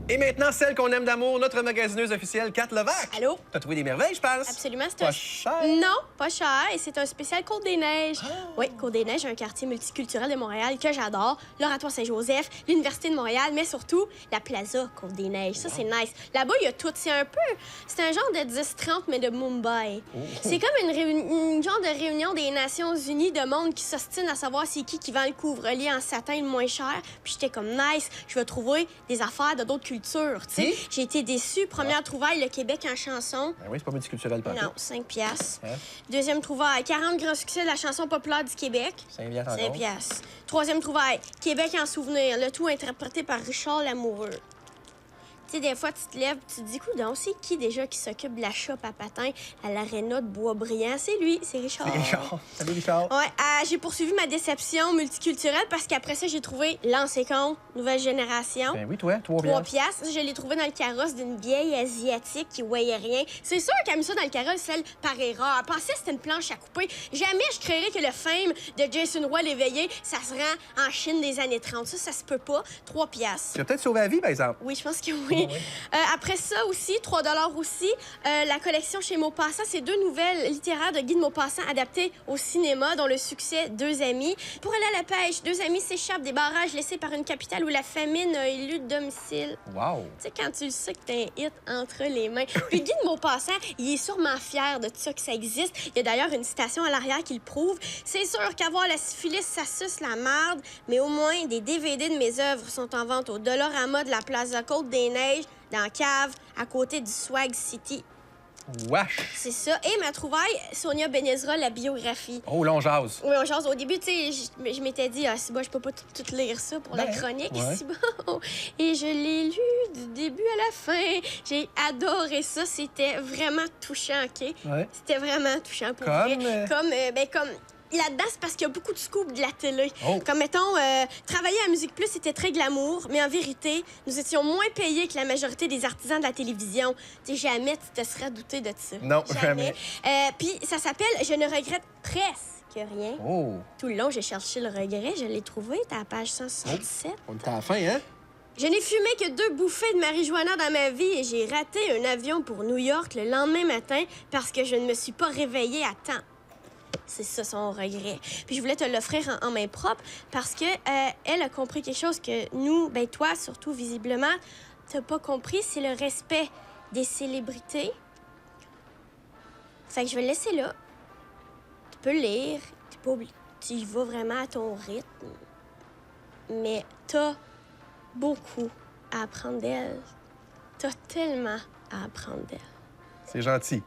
Et maintenant, celle qu'on aime d'amour, notre magasineuse officielle, Kat Levac. Allô? T'as trouvé des merveilles, je pense? Absolument, c'est Pas un... cher. Non, pas cher. Et c'est un spécial Côte-des-Neiges. Ah. Oui, Côte-des-Neiges, un quartier multiculturel de Montréal que j'adore. L'Oratoire Saint-Joseph, l'Université de Montréal, mais surtout la Plaza Côte-des-Neiges. Ça, c'est nice. Là-bas, il y a tout. C'est un genre de 10-30, mais de Mumbai. Oh. C'est comme une genre de réunion des Nations Unies de monde qui s'ostine à savoir c'est qui vend le couvre-lit en satin le moins cher. Puis j'étais comme nice, je vais trouver des affaires de d'autres cultures, tu sais. J'ai été déçue. Première trouvaille, le Québec en chanson. Ben oui, c'est pas multiculturel, pas Non, 5 piastres. Hein? Deuxième trouvaille, 40 grands succès de la chanson populaire du Québec. 5 piastres 5 encore. piastres. Troisième trouvaille, Québec en souvenir, le tout interprété par Richard Lamoureux. Tu sais, des fois, tu te lèves, tu te dis, coudonc, c'est qui déjà qui s'occupe de la shop à patins à l'aréna de Boisbriand? C'est lui, c'est Richard. C'est Richard. Salut, Richard. Ouais, j'ai poursuivi ma déception multiculturelle parce qu'après ça, j'ai trouvé Lancé compte, nouvelle génération. Ben oui, toi, 3 3 piastres. piastres. Je l'ai trouvé dans le carrosse d'une vieille Asiatique qui voyait rien. C'est sûr qu'elle a mis ça dans le carrosse, elle paraît rare. Elle pensait que c'était une planche à couper. Jamais je créerais que le fame de Jason Roy l'éveillé, ça se rend en Chine des années 30. Ça se peut pas. 3 piastres. Tu as peut-être sauvé la vie, par exemple. Oui, je pense que oui. Oh, oui. Après ça aussi, 3 aussi, la collection chez Maupassant, c'est 2 nouvelles littéraires de Guy de Maupassant adaptées au cinéma, dont le succès Deux amis. Pour aller à la pêche, 2 amis s'échappent des barrages laissés par une capitale où la famine a élu de domicile. Wow. Tu sais, quand tu le sais que t'as un hit entre les mains. Puis Guy de Maupassant, il est sûrement fier de ça que ça existe. Il y a d'ailleurs une citation à l'arrière qui le prouve. C'est sûr qu'avoir la syphilis, ça suce la merde, mais au moins des DVD de mes œuvres sont en vente au Dollarama de la Plaza Côte-des-Neiges, dans la cave, à côté du Swag City. Wesh. C'est ça. Et ma trouvaille, Sonia Benezra, la biographie. Oh, là, on jase. Oui, on jase. Au début, tu sais, je m'étais dit, c'est bon, je peux pas tout lire ça pour la Ben, chronique. ouais. C'est bon. Et je l'ai lu du début à la fin. J'ai adoré ça. C'était vraiment touchant, OK? Ouais. C'était vraiment touchant pour Comme, vrai. Comme... Là-dedans, c'est parce qu'il y a beaucoup de scoops de la télé. Oh. Comme, mettons, travailler à Musique Plus, c'était très glamour, mais en vérité, nous étions moins payés que la majorité des artisans de la télévision. Tu sais, jamais tu te serais douté de ça. Non, jamais. Puis ça s'appelle « Je ne regrette presque rien ». Oh. Tout le long, j'ai cherché le regret. Je l'ai trouvé, t'es à la page 167. On est à la fin, hein? Je n'ai fumé que 2 bouffées de marijuana dans ma vie et j'ai raté un avion pour New York le lendemain matin parce que je ne me suis pas réveillée à temps. C'est ça son regret. Puis je voulais te l'offrir en main propre parce que elle a compris quelque chose que nous, ben toi surtout visiblement, t'as pas compris, c'est le respect des célébrités. Fait que je vais le laisser là. Tu peux lire, t'es pas obligé. Tu y vas vraiment à ton rythme. Mais t'as beaucoup à apprendre d'elle. T'as tellement à apprendre d'elle. C'est gentil.